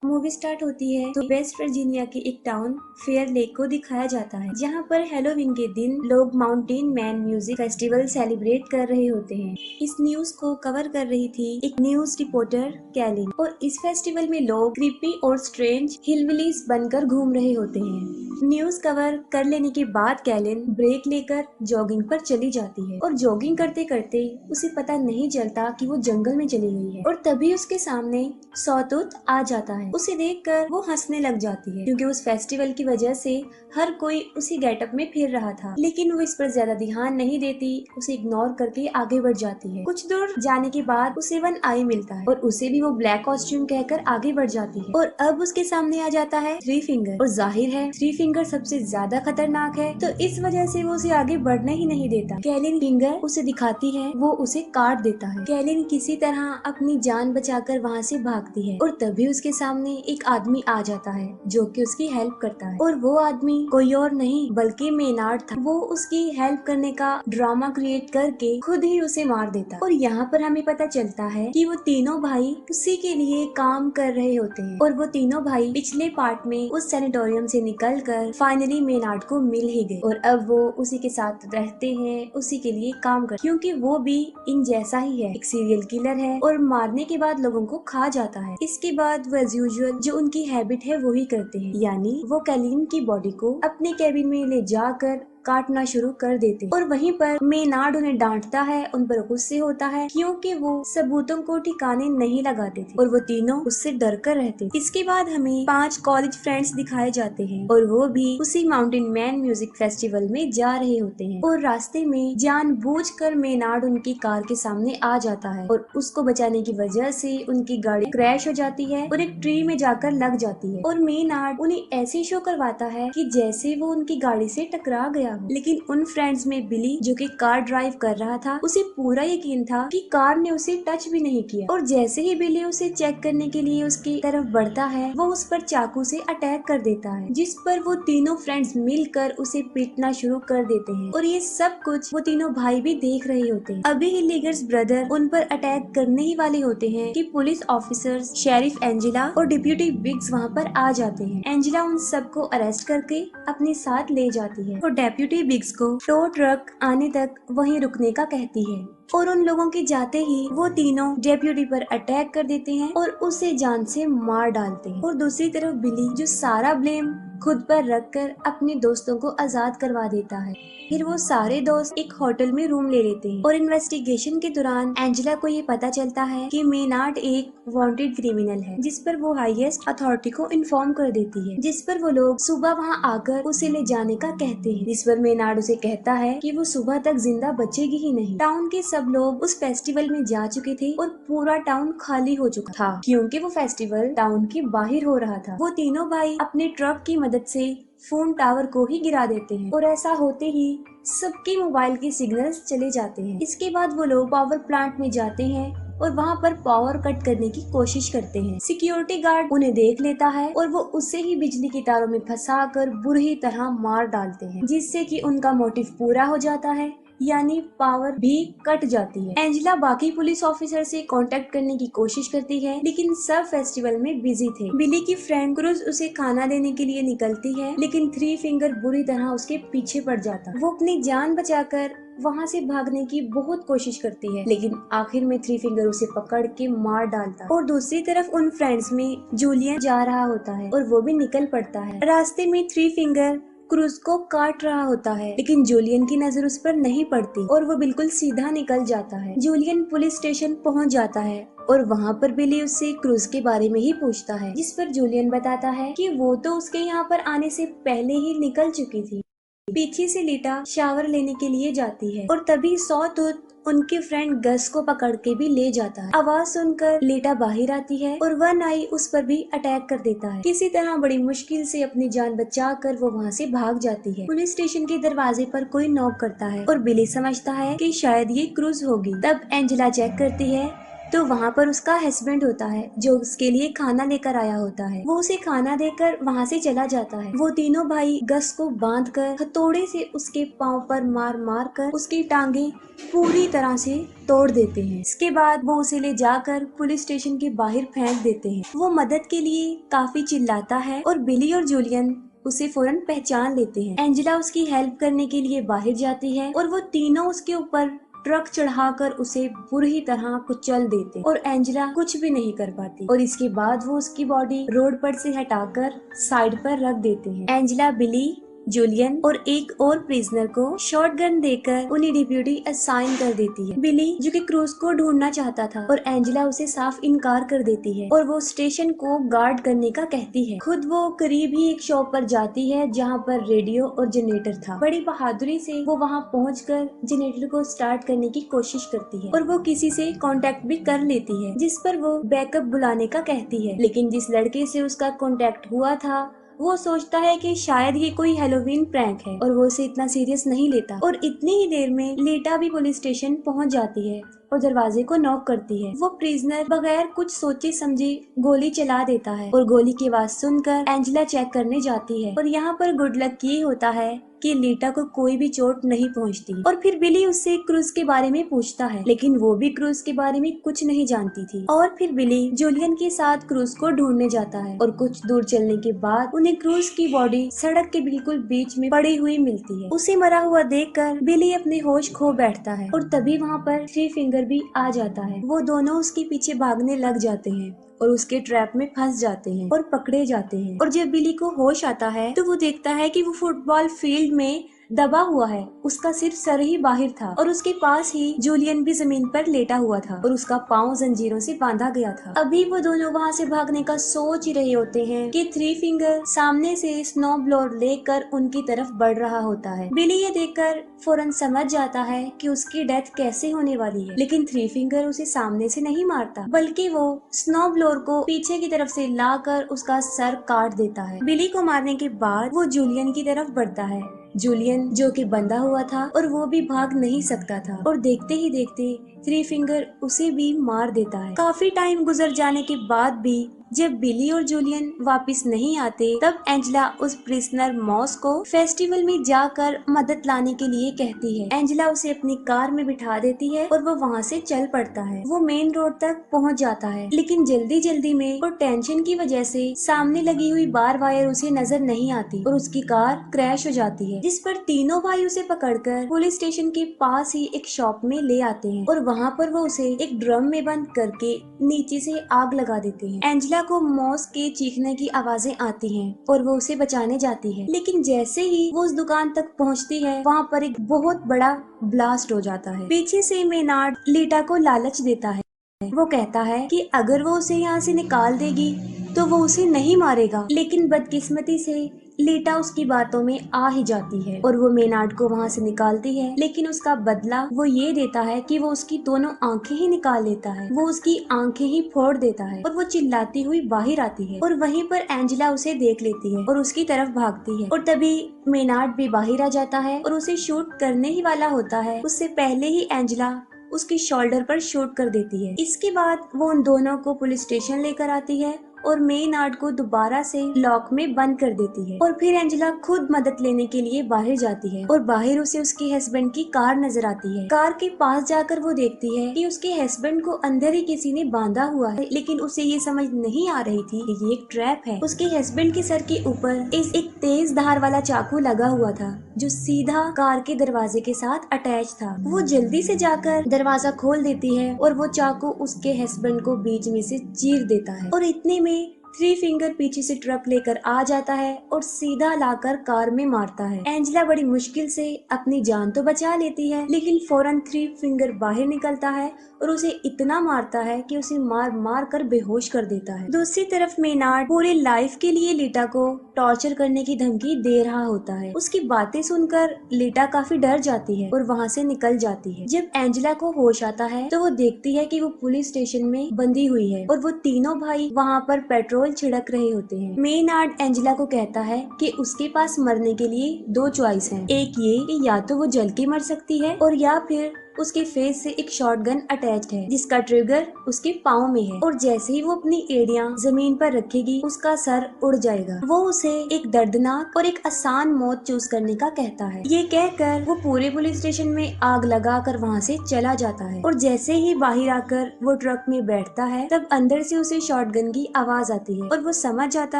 Movie start होती है तो वेस्ट वर्जीनिया के एक टाउन फेयर लेक को दिखाया जाता है, जहाँ पर हेलोवीन के दिन लोग mountain man music festival celebrate कर रहे होते हैं। इस न्यूज को कवर कर रही थी एक न्यूज रिपोर्टर कैलिन, और इस फेस्टिवल में लोग क्रीपी और स्ट्रेंज हिलबिलीज बनकर घूम रहे होते हैं। न्यूज कवर कर लेने के बाद कैलिन ब्रेक लेकर जॉगिंग पर चली जाती है, और जॉगिंग करते करते उसे पता नहीं चलता कि वो जंगल में चली गई है, और तभी उसके सामने सॉटूथ आ जाता है। उसे देखकर वो हंसने लग जाती है, क्योंकि उस फेस्टिवल की वजह से हर कोई उसी गेटअप में फिर रहा था। लेकिन वो इस पर ज्यादा ध्यान नहीं देती, उसे इग्नोर करके आगे बढ़ जाती है। कुछ दूर जाने के बाद उसे वन आई मिलता है, और उसे भी वो ब्लैक कॉस्ट्यूम कहकर आगे बढ़ जाती है, और अब उसके सामने आ जाता है थ्री फिंगर। और जाहिर है थ्री फिंगर सबसे ज्यादा खतरनाक है, तो इस वजह से वो उसे आगे बढ़ने ही नहीं देता। कैलिन फिंगर उसे दिखाती है, वो उसे काट देता है। कैलिन किसी तरह अपनी जान बचाकर वहाँ से भागती है, और तभी उसके सामने एक आदमी आ जाता है जो कि उसकी हेल्प करता है, और वो आदमी कोई और नहीं बल्कि मेनार्ड था। वो उसकी हेल्प करने का ड्रामा क्रिएट करके खुद ही उसे मार देता। और यहाँ पर हमें पता चलता है कि वो तीनों भाई उसी के लिए काम कर रहे होते हैं, और वो तीनों भाई पिछले पार्ट में उस सैनिटोरियम से निकलकर फाइनली मेनार्ड को मिल ही गए, और अब वो उसी के साथ रहते हैं, उसी के लिए काम कर, क्योंकि वो भी इन जैसा ही है, एक सीरियल किलर है और मारने के बाद लोगों को खा जाता है। इसके बाद वो एज यूजुअल जो उनकी हैबिट है वो ही करते हैं, यानी वो कैलिन की बॉडी को अपने कैबिन में ले जाकर काटना शुरू कर देते, और वहीं पर मेनार्ड उन्हें डांटता है, उन पर गुस्से होता है क्योंकि वो सबूतों को ठिकाने नहीं लगाते थे, और वो तीनों उससे डर कर रहते। इसके बाद हमें 5 कॉलेज फ्रेंड्स दिखाए जाते हैं, और वो भी उसी माउंटेन मैन म्यूजिक फेस्टिवल में जा रहे होते हैं, और रास्ते में जानबूझकर मेनार्ड उनकी कार के सामने आ जाता है, और उसको बचाने की वजह से उनकी गाड़ी क्रैश हो जाती है और एक ट्री में जाकर लग जाती है, और मेनार्ड उन्हें ऐसे शो करवाता है कि जैसे वो उनकी गाड़ी से टकरा गया। लेकिन उन फ्रेंड्स में बिली जो कि कार ड्राइव कर रहा था, उसे पूरा यकीन था कि कार ने उसे टच भी नहीं किया, और जैसे ही बिली उसे चेक करने के लिए उसकी तरफ बढ़ता है, वो उस पर चाकू से अटैक कर देता है, जिस पर वो तीनों फ्रेंड्स मिलकर उसे पीटना शुरू कर देते हैं, और ये सब कुछ वो तीनों भाई भी देख रहे होते हैं। अभी हिलिगर्स ब्रदर उन पर अटैक करने ही वाले होते हैं कि पुलिस ऑफिसर्स, शेरिफ एंजेला और डिप्यूटी बिग्स वहाँ पर आ जाते हैं। एंजेला उन सबको अरेस्ट करके अपने साथ ले जाती है, और डेप्यूटी बिग्स को टो ट्रक आने तक वहीं रुकने का कहती है, और उन लोगों के जाते ही वो तीनों डेप्यूटी पर अटैक कर देते हैं और उसे जान से मार डालते हैं। और दूसरी तरफ बिली जो सारा ब्लेम खुद पर रखकर अपने दोस्तों को आजाद करवा देता है। फिर वो सारे दोस्त एक होटल में रूम ले लेते हैं, और इन्वेस्टिगेशन के दौरान एंजेला को ये पता चलता है कि मेनार्ड एक वांटेड क्रिमिनल है, जिस पर वो हाईएस्ट अथॉरिटी को इन्फॉर्म कर देती है, जिस पर वो लोग सुबह वहाँ आकर उसे ले जाने का कहते हैं, जिस पर मेनार्ड उसे कहता है कि वो सुबह तक जिंदा बचेगी ही नहीं। टाउन के सब लोग उस फेस्टिवल में जा चुके थे, और पूरा टाउन खाली हो चुका था, क्योंकि वो फेस्टिवल टाउन के बाहर हो रहा था। वो तीनों भाई अपने ट्रक की मदद से फोन टावर को ही गिरा देते हैं, और ऐसा होते ही सबके मोबाइल के सिग्नल्स चले जाते हैं। इसके बाद वो लोग पावर प्लांट में जाते हैं, और वहाँ पर पावर कट करने की कोशिश करते हैं। सिक्योरिटी गार्ड उन्हें देख लेता है, और वो उसे ही बिजली की तारों में फंसाकर बुरी तरह मार डालते हैं, जिससे कि उनका मोटिव पूरा हो जाता है, यानी पावर भी कट जाती है। एंजेला बाकी पुलिस ऑफिसर से कांटेक्ट करने की कोशिश करती है, लेकिन सब फेस्टिवल में बिजी थे। बिली की फ्रेंड क्रूज उसे खाना देने के लिए निकलती है, लेकिन थ्री फिंगर बुरी तरह उसके पीछे पड़ जाता है। वो अपनी जान बचाकर वहाँ से भागने की बहुत कोशिश करती है, लेकिन आखिर में थ्री फिंगर उसे पकड़ के मार डालता है। और दूसरी तरफ उन फ्रेंड्स में जूलियन जा रहा होता है, और वो भी निकल पड़ता है। रास्ते में थ्री फिंगर क्रूज को काट रहा होता है, लेकिन जूलियन की नजर उस पर नहीं पड़ती, और वो बिल्कुल सीधा निकल जाता है। जूलियन पुलिस स्टेशन पहुंच जाता है, और वहाँ पर बिली उससे क्रूज के बारे में ही पूछता है, जिस पर जूलियन बताता है कि वो तो उसके यहाँ पर आने से पहले ही निकल चुकी थी। पीछे से लीटा शावर लेने के लिए जाती है, और तभी सॉटूथ उनके फ्रेंड गस को पकड़ के भी ले जाता है। आवाज सुनकर लीटा बाहर आती है, और वन आई उस पर भी अटैक कर देता है। किसी तरह बड़ी मुश्किल से अपनी जान बचाकर वो वहाँ से भाग जाती है। पुलिस स्टेशन के दरवाजे पर कोई नॉक करता है, और बिली समझता है कि शायद ये क्रूज होगी। तब एंजेला चेक करती है तो वहाँ पर उसका हस्बैंड होता है जो उसके लिए खाना लेकर आया होता है। वो उसे खाना देकर वहाँ से चला जाता है। वो तीनों भाई गस को बांधकर हथौड़े से उसके पाँव पर मार मार कर उसकी टांगे पूरी तरह से तोड़ देते हैं। इसके बाद वो उसे ले जाकर पुलिस स्टेशन के बाहर फेंक देते हैं। वो मदद के लिए काफी चिल्लाता है और बिली और जूलियन उसे फौरन पहचान लेते हैं। एंजेला उसकी हेल्प करने के लिए बाहर जाती है और वो तीनों उसके ऊपर ट्रक चढ़ाकर उसे बुरी तरह कुचल देते और एंजेला कुछ भी नहीं कर पाती और इसके बाद वो उसकी बॉडी रोड पर से हटाकर साइड पर रख देते हैं। एंजेला बिली, जूलियन और एक और प्रिजनर को शॉटगन देकर उन्हें डिप्यूटी असाइन कर देती है। बिली जो कि क्रूज को ढूंढना चाहता था और एंजेला उसे साफ इनकार कर देती है और वो स्टेशन को गार्ड करने का कहती है। खुद वो करीब ही एक शॉप पर जाती है जहाँ पर रेडियो और जनरेटर था। बड़ी बहादुरी से वो वहाँ पहुंचकर जनरेटर को स्टार्ट करने की कोशिश करती है और वो किसी से कांटेक्ट भी कर लेती है जिस पर वो बैकअप बुलाने का कहती है। लेकिन जिस लड़के से उसका कांटेक्ट हुआ था वो सोचता है कि शायद ये कोई हेलोवीन प्रैंक है और वो उसे इतना सीरियस नहीं लेता और इतनी ही देर में लीटा भी पुलिस स्टेशन पहुंच जाती है और दरवाजे को नॉक करती है। वो प्रिजनर बगैर कुछ सोचे समझे गोली चला देता है और गोली की आवाज सुनकर एंजेला चेक करने जाती है और यहाँ पर गुड लक ये होता है कि लीटा को कोई भी चोट नहीं पहुंचती और फिर बिली उससे क्रूज के बारे में पूछता है लेकिन वो भी क्रूज के बारे में कुछ नहीं जानती थी। और फिर बिली जूलियन के साथ क्रूज को ढूंढने जाता है और कुछ दूर चलने के बाद उन्हें क्रूज की बॉडी सड़क के बिल्कुल बीच में पड़ी हुई मिलती है। उसे मरा हुआ देखकर बिली अपने होश खो बैठता है और तभी वहाँ पर थ्री फिंगर भी आ जाता है। वो दोनों उसके पीछे भागने लग जाते हैं और उसके ट्रैप में फंस जाते हैं और पकड़े जाते हैं। और जब बिली को होश आता है तो वो देखता है कि वो फुटबॉल फील्ड में दबा हुआ है, उसका सिर्फ सर ही बाहर था और उसके पास ही जूलियन भी जमीन पर लेटा हुआ था और उसका पाँव जंजीरों से बांधा गया था। अभी वो दोनों वहाँ से भागने का सोच ही रहे होते हैं कि थ्री फिंगर सामने से स्नो ब्लोअर लेकर उनकी तरफ बढ़ रहा होता है। बिली ये देखकर फौरन समझ जाता है कि उसकी डेथ कैसे होने वाली है, लेकिन थ्री फिंगर उसे सामने से नहीं मारता बल्कि वो स्नो ब्लोअर को पीछे की तरफ से लाकर उसका सर काट देता है। बिली को मारने के बाद वो जूलियन की तरफ बढ़ता है। जूलियन जो कि बंधा हुआ था और वो भी भाग नहीं सकता था और देखते ही देखते थ्री फिंगर उसे भी मार देता है। काफी टाइम गुजर जाने के बाद भी जब बिली और जूलियन वापस नहीं आते तब एंजेला उस प्रिजनर मॉस को फेस्टिवल में जाकर मदद लाने के लिए कहती है। एंजेला उसे अपनी कार में बिठा देती है और वो वहाँ से चल पड़ता है। वो मेन रोड तक पहुँच जाता है लेकिन जल्दी जल्दी में और टेंशन की वजह से सामने लगी हुई बार वायर उसे नजर नहीं आती और उसकी कार क्रैश हो जाती है, जिस पर तीनों भाई उसे पकड़कर पुलिस स्टेशन के पास ही एक शॉप में ले आते हैं और वहाँ पर वो उसे एक ड्रम में बंद करके नीचे से आग लगा देते हैं। एंजेला को मॉस के चीखने की आवाजें आती हैं और वो उसे बचाने जाती है, लेकिन जैसे ही वो उस दुकान तक पहुंचती है वहाँ पर एक बहुत बड़ा ब्लास्ट हो जाता है। पीछे से मेनार्ड लीटा को लालच देता है। वो कहता है कि अगर वो उसे यहाँ से निकाल देगी तो वो उसे नहीं मारेगा, लेकिन बदकिस्मती से लीटा उसकी बातों में आ ही जाती है और वो मेनार्ड को वहाँ से निकालती है, लेकिन उसका बदला वो ये देता है कि वो उसकी दोनों आंखें ही निकाल लेता है। वो उसकी आंखें ही फोड़ देता है और वो चिल्लाती हुई बाहर आती है और वहीं पर एंजेला उसे देख लेती है और उसकी तरफ भागती है और तभी मेनार्ड भी बाहर आ जाता है और उसे शूट करने ही वाला होता है। उससे पहले ही एंजेला उसकी शोल्डर पर शूट कर देती है। इसके बाद वो उन दोनों को पुलिस स्टेशन लेकर आती है और मेनार्ड को दोबारा से लॉक में बंद कर देती है और फिर एंजेला खुद मदद लेने के लिए बाहर जाती है और बाहर उसे उसके हस्बैंड की कार नजर आती है। कार के पास जाकर वो देखती है कि उसके हस्बैंड को अंदर ही किसी ने बांधा हुआ है, लेकिन उसे ये समझ नहीं आ रही थी कि ये एक ट्रैप है। उसके हस्बैंड के सर के ऊपर एक तेज धार वाला चाकू लगा हुआ था जो सीधा कार के दरवाजे के साथ अटैच था। वो जल्दी से जाकर दरवाजा खोल देती है और वो चाकू उसके हस्बैंड को बीच में से चीर देता है और इतने में थ्री फिंगर पीछे से ट्रक लेकर आ जाता है और सीधा लाकर कार में मारता है। एंजेला बड़ी मुश्किल से अपनी जान तो बचा लेती है, लेकिन फौरन थ्री फिंगर बाहर निकलता है और उसे इतना मारता है कि उसे मार मार कर बेहोश कर देता है। दूसरी तरफ मेनार्ड पूरे लाइफ के लिए लीटा को टॉर्चर करने की धमकी दे रहा होता है। उसकी बातें सुनकर लीटा काफी डर जाती है और वहाँ से निकल जाती है। जब एंजेला को होश आता है तो वो देखती है कि वो पुलिस स्टेशन में बंधी हुई है और वो तीनों भाई वहाँ पर पेट्रोल छिड़क रहे होते हैं। मेनार्ड एंजेला को कहता है कि उसके पास मरने के लिए दो चॉइस हैं। एक ये कि या तो वो जल के मर सकती है और या फिर उसके फेस से एक शॉटगन अटैच्ड है जिसका ट्रिगर उसके पाँव में है, और जैसे ही वो अपनी एड़ियां जमीन पर रखेगी उसका सर उड़ जाएगा। वो उसे एक दर्दनाक और एक आसान मौत चूज करने का कहता है। ये कहकर वो पूरे पुलिस स्टेशन में आग लगाकर वहाँ से चला जाता है, और जैसे ही बाहर आकर वो ट्रक में बैठता है तब अंदर से उसे शॉटगन की आवाज आती है और वो समझ जाता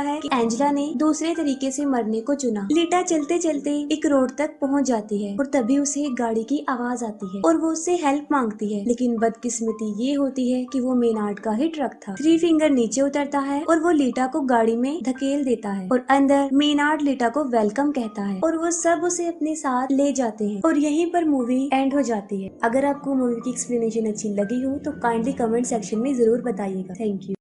है कि एंजेला ने दूसरे तरीके से मरने को चुना। लीटा चलते चलते एक रोड तक पहुंच जाती है और तभी उसे एक गाड़ी की आवाज आती है और वो उससे हेल्प मांगती है, लेकिन बदकिस्मती ये होती है कि वो मेनार्ड का ही ट्रक था। थ्री फिंगर नीचे उतरता है और वो लीटा को गाड़ी में धकेल देता है और अंदर मेनार्ड लीटा को वेलकम कहता है और वो सब उसे अपने साथ ले जाते हैं और यहीं पर मूवी एंड हो जाती है। अगर आपको मूवी की एक्सप्लेनेशन अच्छी लगी हो तो काइंडली कमेंट सेक्शन में जरूर बताइएगा। Thank you.